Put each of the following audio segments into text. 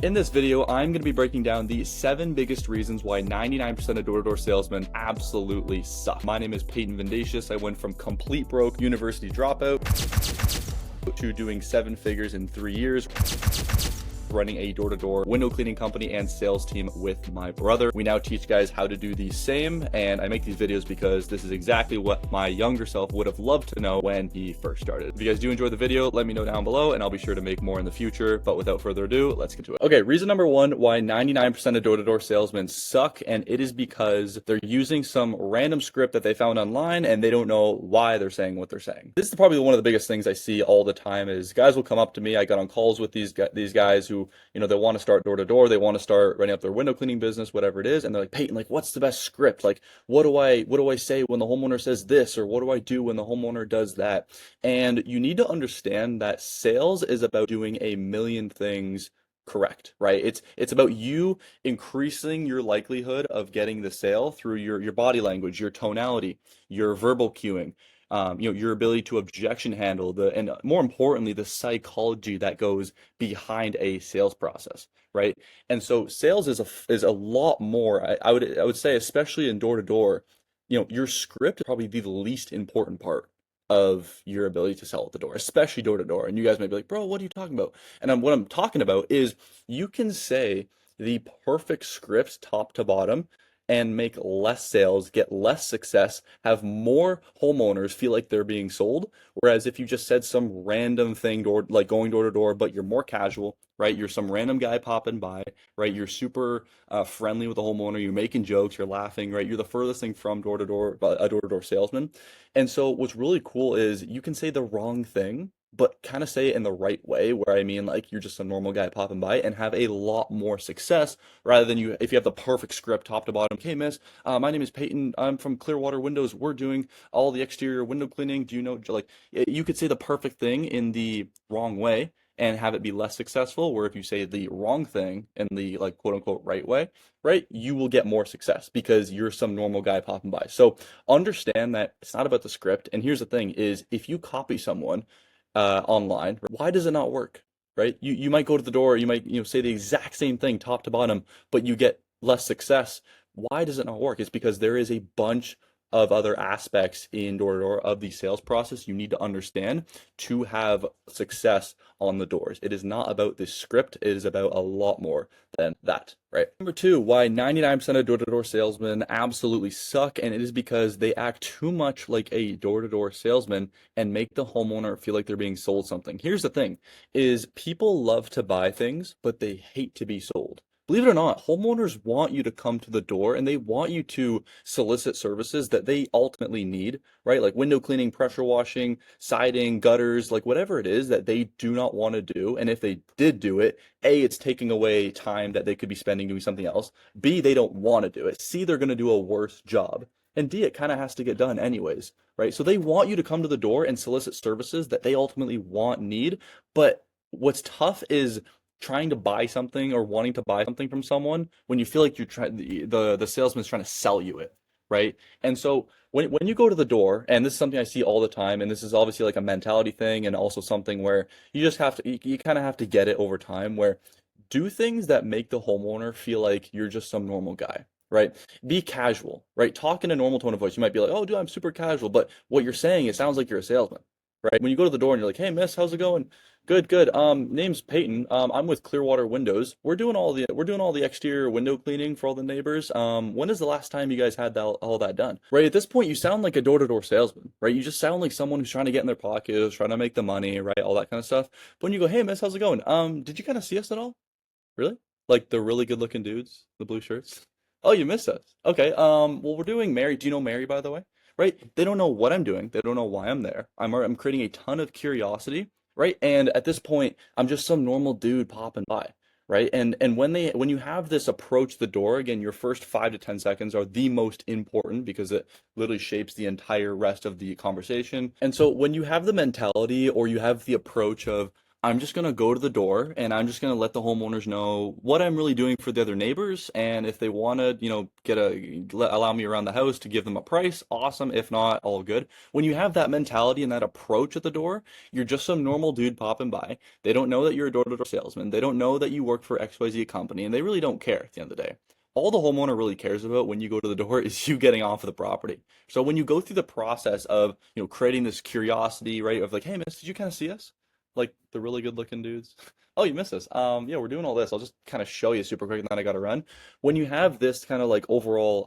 In this video, I'm going to be breaking down the 7 biggest reasons why 99% of door-to-door salesmen absolutely suck. My name is Peyton Vindasius. I went from complete broke university dropout to doing 7 figures in 3 years, running a door-to-door window cleaning company and sales team with my brother. We now teach guys how to do the same, and I make these videos because this is exactly what my younger self would have loved to know when he first started. If you guys do enjoy the video, let me know down below and I'll be sure to make more in the future. But without further ado, let's get to it. Okay, reason number 1 why 99% of door-to-door salesmen suck, and it is because they're using some random script that they found online and they don't know why they're saying what they're saying. This is probably one of the biggest things I see all the time is guys will come up to me. I got on calls with these guys who, you know, they want to start door to door, they want to start running up their window cleaning business, whatever it is, and they're like, Peyton, like, what's the best script? Like, what do I say when the homeowner says this, or what do I do when the homeowner does that? And you need to understand that sales is about doing a million things correct, right? It's about you increasing your likelihood of getting the sale through your body language, your tonality, your verbal cueing, your ability to objection handle, and more importantly, the psychology that goes behind a sales process, right? And so sales is a lot more. I would say, especially in door to door, your script is probably the least important part of your ability to sell at the door, especially door to door. And you guys might be like, bro, what are you talking about? And what I'm talking about is you can say the perfect script top to bottom and make less sales, get less success, have more homeowners feel like they're being sold. Whereas if you just said some random thing, like going door to door, but you're more casual, right? You're some random guy popping by, right? You're super friendly with the homeowner. You're making jokes, you're laughing, right? You're the furthest thing from door to door, a door to door salesman. And so what's really cool is you can say the wrong thing, but kind of say it in the right way, where I mean, like, you're just a normal guy popping by and have a lot more success rather than if you have the perfect script top to bottom. Hey, miss, my name is Peyton. I'm from Clearwater Windows. We're doing all the exterior window cleaning. Do you know, like, you could say the perfect thing in the wrong way and have it be less successful, where if you say the wrong thing in the, like, quote unquote right way, right, you will get more success because you're some normal guy popping by. So understand that it's not about the script. And here's the thing is, if you copy someone online, why does it not work? Right? You might go to the door, you might, say the exact same thing top to bottom, but you get less success. Why does it not work? It's because there is a bunch of other aspects in door to door of the sales process you need to understand to have success on the doors. It is not about this script, it is about a lot more than that, right? Number 2, why 99% of door to door salesmen absolutely suck, and it is because they act too much like a door to door salesman and make the homeowner feel like they're being sold something. Here's the thing is people love to buy things, but they hate to be sold. Believe it or not, homeowners want you to come to the door and they want you to solicit services that they ultimately need, right? Like window cleaning, pressure washing, siding, gutters, like whatever it is that they do not want to do. And if they did do it, A, it's taking away time that they could be spending doing something else. B, they don't want to do it. C, they're going to do a worse job. And D, it kind of has to get done anyways, right? So they want you to come to the door and solicit services that they ultimately need. But what's tough is trying to buy something or wanting to buy something from someone when you feel like you're trying, the salesman's trying to sell you it, right? And so when you go to the door, and this is something I see all the time, and this is obviously like a mentality thing and also something where you just have to, you kind of have to get it over time, where do things that make the homeowner feel like you're just some normal guy, right? Be casual, right? Talk in a normal tone of voice. You might be like, oh, dude, I'm super casual, but what you're saying, it sounds like you're a salesman, right? When you go to the door and you're like, hey, miss, how's it going? Good, good. Name's Peyton. I'm with Clearwater Windows. We're doing all the exterior window cleaning for all the neighbors. When is the last time you guys had all that done? Right, at this point, you sound like a door-to-door salesman, right? You just sound like someone who's trying to get in their pockets, trying to make the money, right? All that kind of stuff. But when you go, hey, miss, how's it going? Did you kind of see us at all? Really? Like the really good-looking dudes, the blue shirts? Oh, you missed us. Okay. Well, we're doing Mary. Do you know Mary, by the way? Right? They don't know what I'm doing. They don't know why I'm there. I'm creating a ton of curiosity, right? And at this point, I'm just some normal dude popping by, right? And when you have this approach the door, again, your first 5 to 10 seconds are the most important because it literally shapes the entire rest of the conversation. And so when you have the mentality or you have the approach of I'm just gonna go to the door and I'm just gonna let the homeowners know what I'm really doing for the other neighbors, and if they wanna, allow me around the house to give them a price, awesome. If not, all good. When you have that mentality and that approach at the door, you're just some normal dude popping by. They don't know that you're a door-to-door salesman. They don't know that you work for XYZ company, and they really don't care at the end of the day. All the homeowner really cares about when you go to the door is you getting off of the property. So when you go through the process of, creating this curiosity, right, of like, hey, miss, did you kind of see us? Like the really good looking dudes. Oh, you missed us. Yeah, we're doing all this. I'll just kind of show you super quick and then I gotta run. When you have this kind of like overall,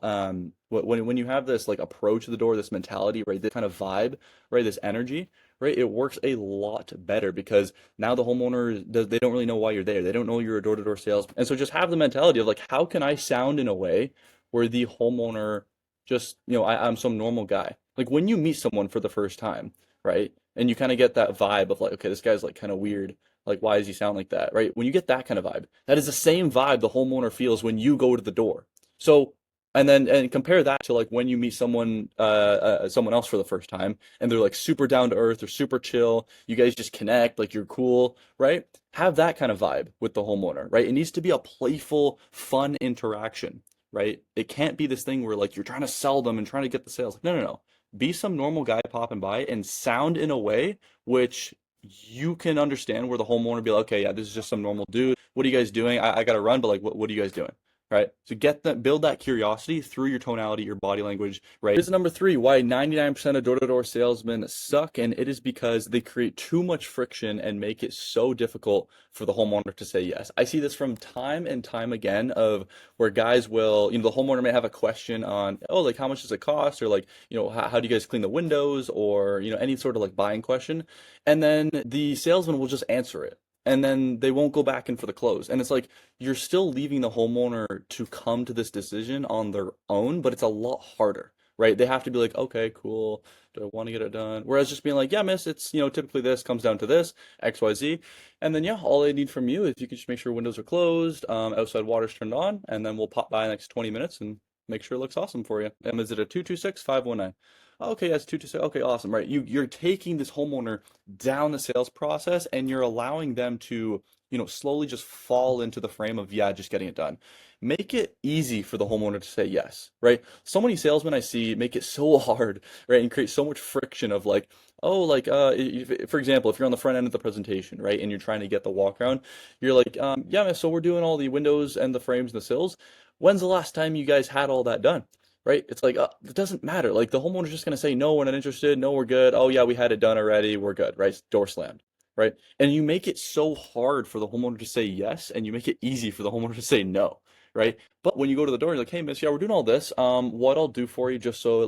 when you have this like approach to the door, this mentality, right, this kind of vibe, right, this energy, right, it works a lot better because now the homeowner does they don't really know why you're there. They don't know you're a door-to-door salesman. And so just have the mentality of like, how can I sound in a way where the homeowner just, I'm some normal guy. Like when you meet someone for the first time, right? And you kind of get that vibe of like, okay, this guy's like kind of weird. Like, why does he sound like that, right? When you get that kind of vibe, that is the same vibe the homeowner feels when you go to the door. So, and compare that to like when you meet someone else for the first time, and they're like super down to earth or super chill. You guys just connect, like you're cool, right? Have that kind of vibe with the homeowner, right? It needs to be a playful, fun interaction, right? It can't be this thing where like you're trying to sell them and trying to get the sales. Like, no, no, no, be some normal guy popping by and sound in a way which you can understand where the homeowner be like, okay, yeah, this is just some normal dude. What are you guys doing? I gotta run, but like, what are you guys doing? Right. So build that curiosity through your tonality, your body language, right? This is number three, why 99% of door-to-door salesmen suck. And it is because they create too much friction and make it so difficult for the homeowner to say yes. I see this from time and time again of where guys will, the homeowner may have a question on, oh, like how much does it cost? Or like, how do you guys clean the windows? Or, any sort of like buying question. And then the salesman will just answer it. And then they won't go back in for the close. And it's like you're still leaving the homeowner to come to this decision on their own, but it's a lot harder, right? They have to be like, okay, cool. Do I want to get it done? Whereas just being like, yeah, miss, it's, typically this comes down to this, XYZ. And then, yeah, all I need from you is you can just make sure windows are closed, outside water's turned on, and then we'll pop by the next 20 minutes and make sure it looks awesome for you. Is it a 226-519? Okay, that's 226. Okay, awesome. Right. You're taking this homeowner down the sales process and you're allowing them to, slowly just fall into the frame of, yeah, just getting it done. Make it easy for the homeowner to say yes, right? So many salesmen I see make it so hard, right? And create so much friction of like, oh, like, for example, if you're on the front end of the presentation, right, and you're trying to get the walk around, you're like, yeah, so we're doing all the windows and the frames and the sills. When's the last time you guys had all that done? Right? It's like, it doesn't matter. Like the homeowner's just going to say, no, we're not interested. No, we're good. Oh yeah, we had it done already. We're good. Right? Door slammed. Right? And you make it so hard for the homeowner to say yes, and you make it easy for the homeowner to say no. Right? But when you go to the door, you're like, hey, miss, yeah, we're doing all this. What I'll do for you, just so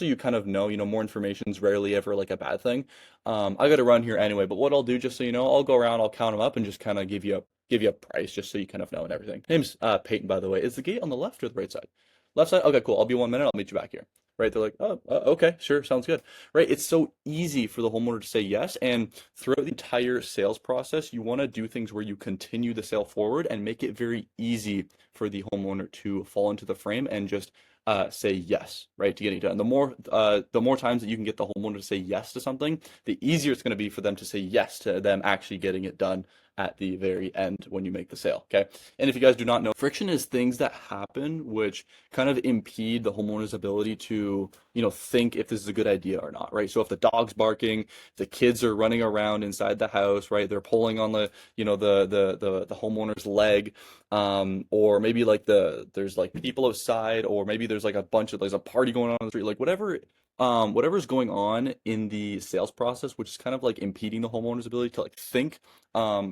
you kind of know, more information is rarely ever like a bad thing. I got to run here anyway, but what I'll do, just so you know, I'll go around, I'll count them up, and just kind of give you a price, just so you kind of know and everything. Name's Peyton, by the way. Is the gate on the left or the right side? Left side? Okay, cool. I'll be 1 minute. I'll meet you back here. Right? They're like, oh, okay, sure, sounds good. Right? It's so easy for the homeowner to say yes. And throughout the entire sales process, you want to do things where you continue the sale forward and make it very easy for the homeowner to fall into the frame and just say yes, right, to getting it done. The more times that you can get the homeowner to say yes to something, the easier it's going to be for them to say yes to them actually getting it done at the very end when you make the sale. Okay. And if you guys do not know, friction is things that happen which kind of impede the homeowner's ability to, think if this is a good idea or not, right? So if the dog's barking, the kids are running around inside the house, right? They're pulling on the, the homeowner's leg, or maybe like there's like people outside, or maybe there's like there's a party going on the street, like whatever's going on in the sales process, which is kind of like impeding the homeowner's ability to like think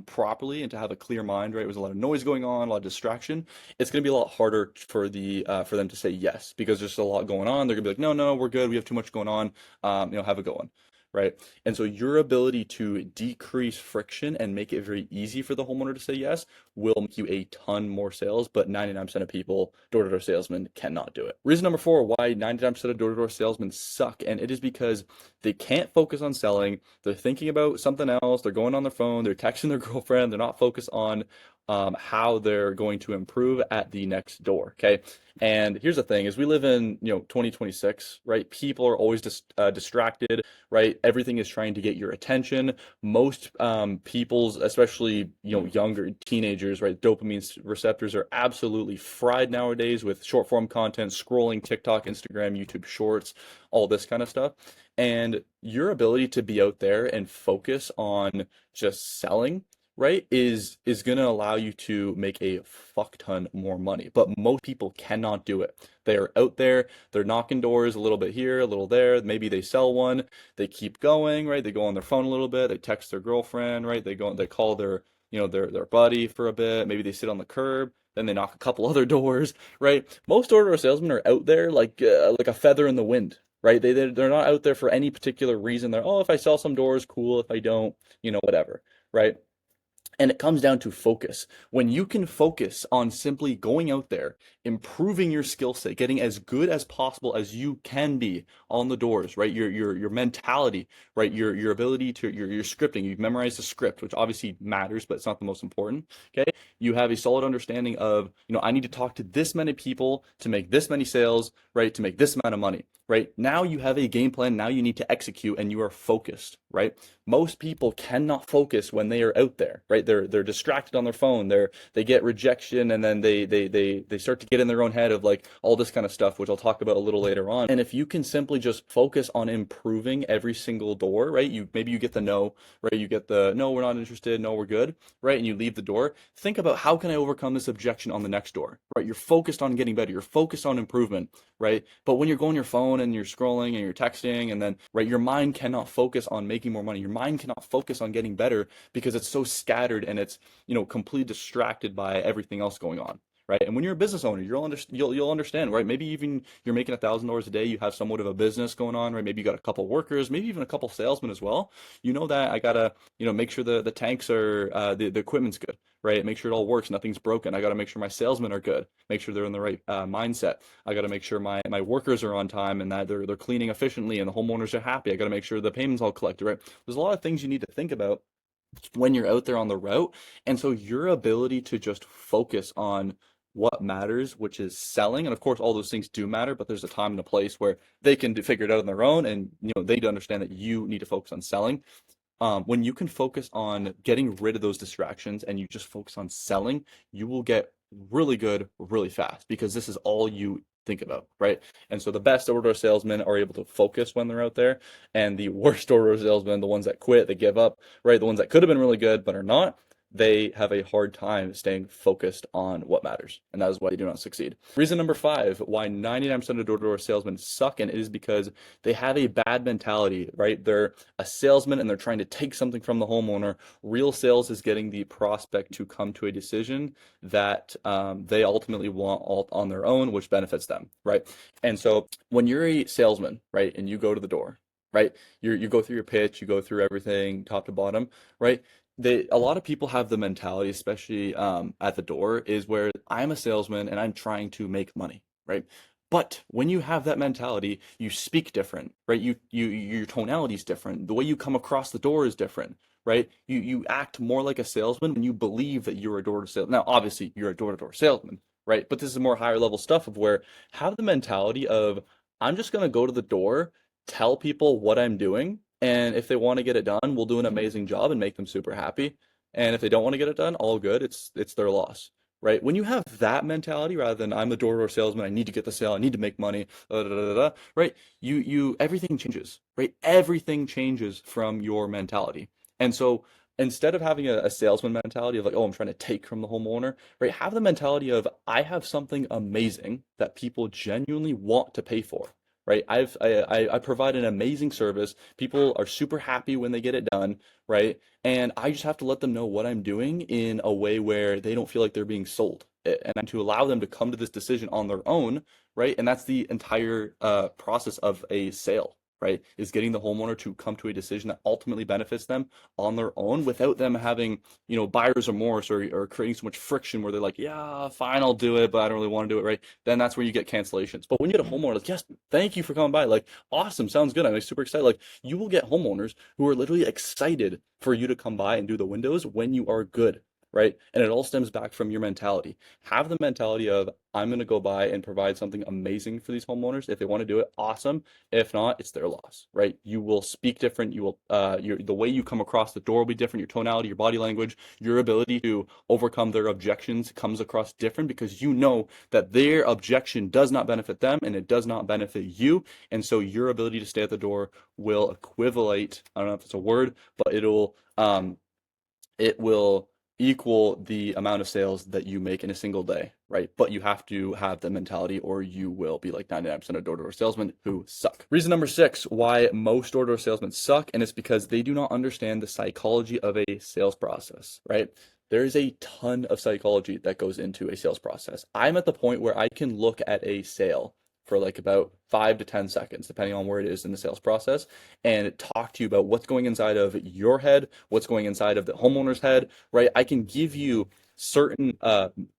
properly and to have a clear mind, right? There's a lot of noise going on, a lot of distraction. It's going to be a lot harder for them to say yes because there's a lot going on. They're gonna be like, no, no, we're good. We have too much going on. Have a good one. Right. And so your ability to decrease friction and make it very easy for the homeowner to say yes will make you a ton more sales, but 99% of people, door-to-door salesmen, cannot do it. Reason number four, why 99% of door-to-door salesmen suck, and it is because they can't focus on selling. They're thinking about something else. They're going on their phone. They're texting their girlfriend. They're not focused on how they're going to improve at the next door. Okay. And here's the thing is we live in, 2026, right? People are always distracted, right? Everything is trying to get your attention. Most people's, especially, younger teenagers, right? Dopamine receptors are absolutely fried nowadays with short form content, scrolling TikTok, Instagram, YouTube Shorts, all this kind of stuff. And your ability to be out there and focus on just selling, right, is going to allow you to make a fuck ton more money. But most people cannot do it. They are out there, they're knocking doors a little bit here, a little there. Maybe they sell one, they keep going, right? They go on their phone a little bit, they text their girlfriend, right? They call their, their buddy for a bit. Maybe they sit on the curb, then they knock a couple other doors, right? Most door-to-door salesmen are out there like a feather in the wind. Right? They're not out there for any particular reason. They're, oh, if I sell some doors, cool. If I don't, whatever. Right? And it comes down to focus. When you can focus on simply going out there, improving your skill set, getting as good as possible as you can be on the doors, right? Your mentality, right? Your ability to your scripting. You've memorized the script, which obviously matters, but it's not the most important. Okay. You have a solid understanding of, I need to talk to this many people to make this many sales, right? To make this amount of money, right? Now you have a game plan. Now you need to execute and you are focused, right? Most people cannot focus when they are out there, right? They're distracted on their phone. They get rejection, and then they start to get in their own head of like all this kind of stuff, which I'll talk about a little later on. And if you can simply just focus on improving every single door, right? Maybe you get the no, right? You get the no, we're not interested, no, we're good, right? And you leave the door. Think about how can I overcome this objection on the next door, right? You're focused on getting better. You're focused on improvement, right? But when you're going on your phone and you're scrolling and you're texting, and then right, your mind cannot focus on making more money. Your mind cannot focus on getting better because it's so scattered and it's completely distracted by everything else going on, right? And when you're a business owner, you'll understand, right? Maybe even you're making $1,000 a day, you have somewhat of a business going on, right? Maybe you got a couple workers, maybe even a couple salesmen as well. You know that I gotta make sure the tanks are the equipment's good, right? Make sure it all works, nothing's broken. I gotta make sure my salesmen are good, make sure they're in the right mindset. I gotta make sure my workers are on time and that they're cleaning efficiently and the homeowners are happy. I gotta make sure the payments all collected, right? There's a lot of things you need to think about when you're out there on the route. And so your ability to just focus on what matters, which is selling. And of course, all those things do matter, but there's a time and a place where they can figure it out on their own. And, they need to understand that you need to focus on selling. When you can focus on getting rid of those distractions and you just focus on selling, you will get really good really fast because this is all you think about, right? And so the best door-to-door salesmen are able to focus when they're out there, and the worst door-to-door salesmen, the ones that quit, they give up, right? The ones that could have been really good but are not, they have a hard time staying focused on what matters, and that is why they do not succeed. Reason number 5 why 99% of door-to-door salesmen suck, and it is because they have a bad mentality, right? They're a salesman and they're trying to take something from the homeowner. Real sales is getting the prospect to come to a decision that they ultimately want all on their own, which benefits them, right? And so when you're a salesman, right, and you go to the door, right, you go through your pitch, you go through everything top to bottom, right? A lot of people have the mentality, especially at the door, is where I'm a salesman and I'm trying to make money, right? But when you have that mentality, you speak different, right? Your tonality is different. The way you come across the door is different, right? You act more like a salesman when you believe that you're a door-to-door salesman. Now, obviously, you're a door-to-door salesman, right? But this is more higher level stuff of where have the mentality of I'm just going to go to the door, tell people what I'm doing, and if they want to get it done, we'll do an amazing job and make them super happy. And if they don't want to get it done, all good. It's their loss, right? When you have that mentality rather than I'm the door-to-door salesman, I need to get the sale, I need to make money, right? You everything changes, right? Everything changes from your mentality. And so instead of having a salesman mentality of like, oh, I'm trying to take from the homeowner, right? Have the mentality of I have something amazing that people genuinely want to pay for, right? I provide an amazing service. People are super happy when they get it done, right? And I just have to let them know what I'm doing in a way where they don't feel like they're being sold, and to allow them to come to this decision on their own, right? And that's the entire process of a sale, right? Is getting the homeowner to come to a decision that ultimately benefits them on their own without them having, buyer's remorse or creating so much friction where they're like, yeah, fine, I'll do it, but I don't really want to do it, right? Then that's where you get cancellations. But when you get a homeowner like, yes, thank you for coming by, like, awesome, sounds good, I'm like, super excited. Like, you will get homeowners who are literally excited for you to come by and do the windows when you are good. right? And it all stems back from your mentality. Have the mentality of, I'm going to go by and provide something amazing for these homeowners. If they want to do it, awesome. If not, it's their loss, right? You will speak different. You will, the way you come across the door will be different. Your tonality, your body language, your ability to overcome their objections comes across different because you know that their objection does not benefit them and it does not benefit you. And so your ability to stay at the door will equivalate, I don't know if it's a word, but it will equal the amount of sales that you make in a single day, right? But you have to have the mentality or you will be like 99% of door-to-door salesmen who suck. Reason number 6, why most door-to-door salesmen suck, and it's because they do not understand the psychology of a sales process, right? There's a ton of psychology that goes into a sales process. I'm at the point where I can look at a sale for like about 5 to 10 seconds, depending on where it is in the sales process, and talk to you about what's going inside of your head, what's going inside of the homeowner's head, right? I can give you certain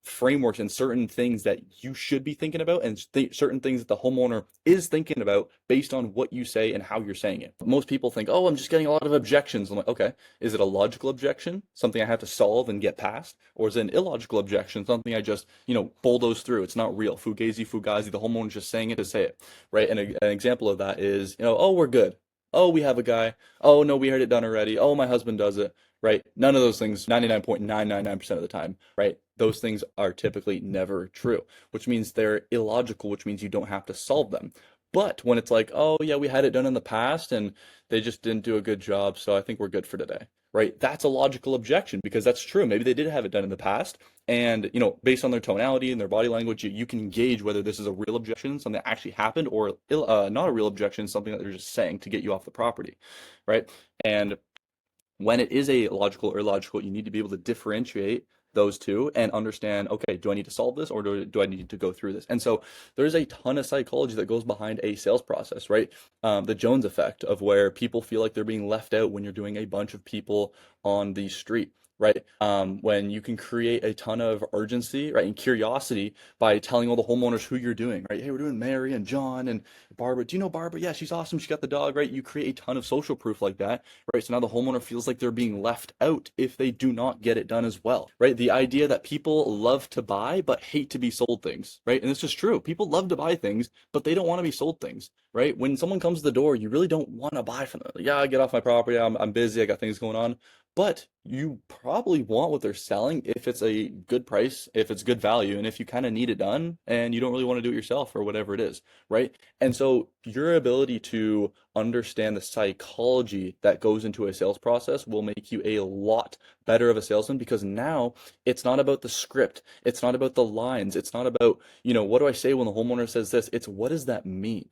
frameworks and certain things that you should be thinking about and certain things that the homeowner is thinking about based on what you say and how you're saying it. But most people think, oh, I'm just getting a lot of objections. I'm like, okay, is it a logical objection, something I have to solve and get past? Or is it an illogical objection, something I just, bulldoze through? It's not real. Fugazi, fugazi, the homeowner's just saying it to say it, right? And an example of that is, oh, we're good. Oh, we have a guy. Oh, no, we had it done already. Oh, my husband does it, right? None of those things, 99.999% of the time, right? Those things are typically never true, which means they're illogical, which means you don't have to solve them. But when it's like, oh, yeah, we had it done in the past and they just didn't do a good job, so I think we're good for today, right? That's a logical objection because that's true. Maybe they did have it done in the past. And, based on their tonality and their body language, you can gauge whether this is a real objection, something that actually happened, or not a real objection, something that they're just saying to get you off the property, right? And when it is a logical or illogical, you need to be able to differentiate those two and understand, okay, do I need to solve this or do I need to go through this? And so there's a ton of psychology that goes behind a sales process, right? The Jones effect of where people feel like they're being left out when you're doing a bunch of people on the street, right? When you can create a ton of urgency, right, and curiosity by telling all the homeowners who you're doing, right? Hey, we're doing Mary and John and Barbara. Do you know Barbara? Yeah, she's awesome. She got the dog, right? You create a ton of social proof like that, right? So now the homeowner feels like they're being left out if they do not get it done as well, right? The idea that people love to buy but hate to be sold things, right? And it's just true. People love to buy things, but they don't want to be sold things, right? When someone comes to the door, you really don't want to buy from them. Like, yeah, get off my property. I'm busy. I got things going on. But you probably want what they're selling if it's a good price, if it's good value, and if you kind of need it done and you don't really want to do it yourself or whatever it is, right? And so your ability to understand the psychology that goes into a sales process will make you a lot better of a salesman because now it's not about the script. It's not about the lines. It's not about, what do I say when the homeowner says this? It's what does that mean?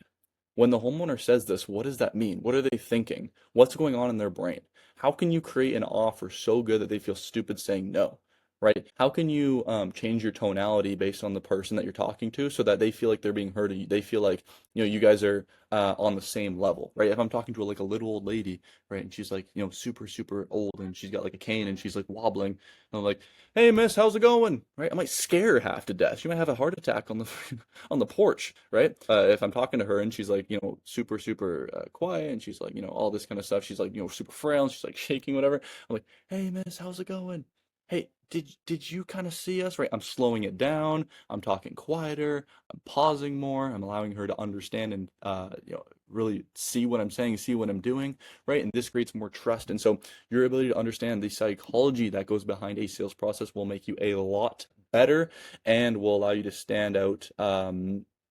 When the homeowner says this, what does that mean? What are they thinking? What's going on in their brain? How can you create an offer so good that they feel stupid saying no? Right? How can you change your tonality based on the person that you're talking to so that they feel like they're being heard? They feel like you guys are on the same level, right? If I'm talking to like a little old lady, right, and she's like super super old and she's got like a cane and she's like wobbling, and I'm like, hey miss, how's it going? Right? I might scare her half to death. She might have a heart attack on the on the porch, right? If I'm talking to her and she's like, super, super quiet and she's like, all this kind of stuff, she's like, super frail and she's like shaking, whatever. I'm like, hey, miss, how's it going? Hey, did you kind of see us, right? I'm slowing it down. I'm talking quieter. I'm pausing more. I'm allowing her to understand and, really see what I'm saying, see what I'm doing, right? And this creates more trust. And so your ability to understand the psychology that goes behind a sales process will make you a lot better and will allow you to stand out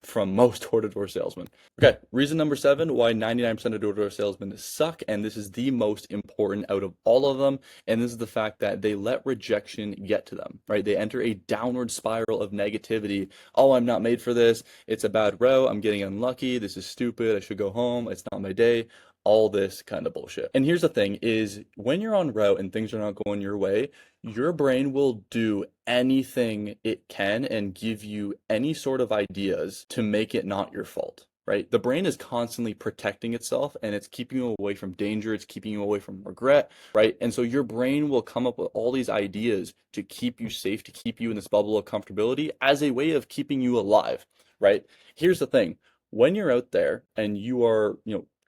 from most door-to-door salesmen. Okay, reason number 7 why 99% of door-to-door salesmen suck, and this is the most important out of all of them, and this is the fact that they let rejection get to them, right? They enter a downward spiral of negativity. Oh, I'm not made for this. It's a bad route. I'm getting unlucky. This is stupid. I should go home. It's not my day. All this kind of bullshit. And here's the thing is when you're on route and things are not going your way, your brain will do anything it can and give you any sort of ideas to make it not your fault, right? The brain is constantly protecting itself and it's keeping you away from danger, it's keeping you away from regret, right? And so your brain will come up with all these ideas to keep you safe, to keep you in this bubble of comfortability as a way of keeping you alive, right? Here's the thing. When you're out there and you are,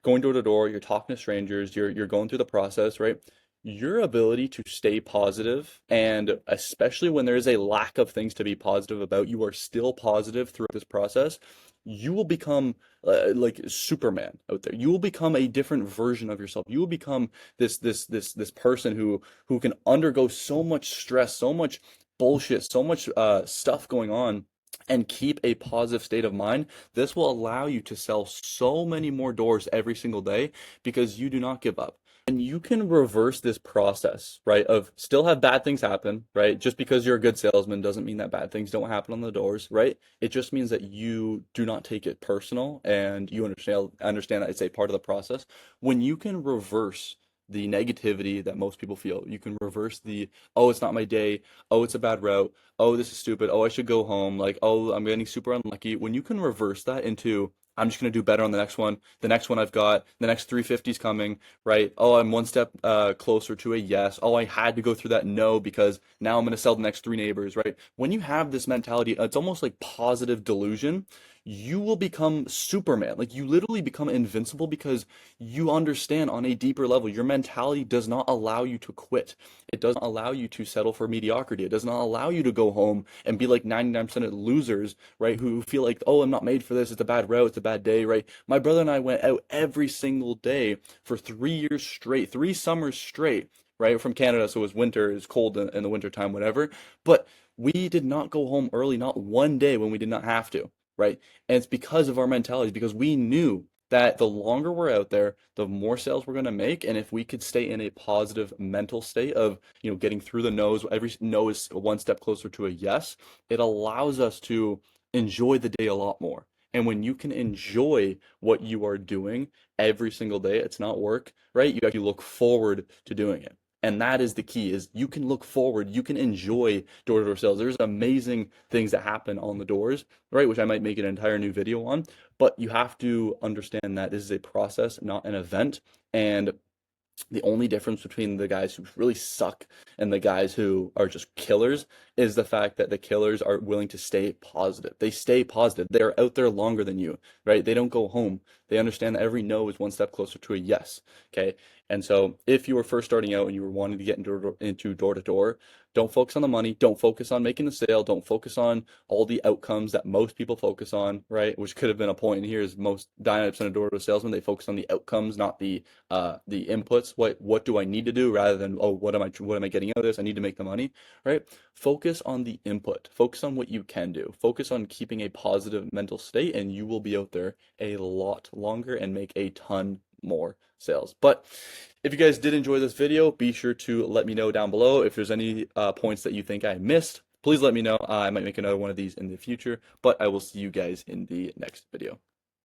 going door to door, you're talking to strangers, you're going through the process, right? your ability to stay positive, and especially when there is a lack of things to be positive about, you are still positive throughout this process. You will become like Superman out there. You will become a different version of yourself. You will become this person who can undergo so much stress, so much bullshit, so much stuff going on, and keep a positive state of mind. This will allow you to sell so many more doors every single day because you do not give up. And you can reverse this process, right? Of still have bad things happen, right? Just because you're a good salesman doesn't mean that bad things don't happen on the doors, right? It just means that you do not take it personal and you understand that it's a part of the process. When you can reverse the negativity that most people feel, you can reverse the, oh, it's not my day, oh, it's a bad route, oh, this is stupid, oh, I should go home, like, oh, I'm getting super unlucky. When you can reverse that into, I'm just going to do better on the next one I've got, the next 350's coming, right? Oh, I'm one step closer to a yes. Oh, I had to go through that no because now I'm going to sell the next three neighbors, right? When you have this mentality, it's almost like positive delusion. You will become Superman. Like you literally become invincible because you understand on a deeper level. Your mentality does not allow you to quit. It doesn't allow you to settle for mediocrity. It does not allow you to go home and be like 99% of losers, right? Who feel like, oh, I'm not made for this. It's a bad route. It's a bad day, right? My brother and I went out every single day for 3 years straight, 3 summers straight, right? From Canada. So it was winter, it was cold in the winter time, whatever. But we did not go home early, not one day when we did not have to, right? And it's because of our mentality, because we knew that the longer we're out there, the more sales we're going to make. And if we could stay in a positive mental state of, getting through the no's, every no is one step closer to a yes, it allows us to enjoy the day a lot more. And when you can enjoy what you are doing every single day, it's not work, right? You actually look forward to doing it. And that is the key is you can look forward, you can enjoy door-to-door sales. There's amazing things that happen on the doors, right? Which I might make an entire new video on, but you have to understand that this is a process, not an event. And the only difference between the guys who really suck and the guys who are just killers is the fact that the killers are willing to stay positive. They stay positive. They're out there longer than you, right? They don't go home. They understand that every no is one step closer to a yes. Okay. And so if you were first starting out and you were wanting to get into door to door, don't focus on the money. Don't focus on making the sale. Don't focus on all the outcomes that most people focus on, right? Which could have been a point in here is most 99% of door to door salesmen, they focus on the outcomes, not the inputs. What do I need to do rather than, oh, what am I getting out of this? I need to make the money, right? Focus on the input. Focus on what you can do. Focus on keeping a positive mental state, and you will be out there a lot longer and make a ton more sales. But if you guys did enjoy this video, be sure to let me know down below. If there's any points that you think I missed, please let me know. I might make another one of these in the future, but I will see you guys in the next video.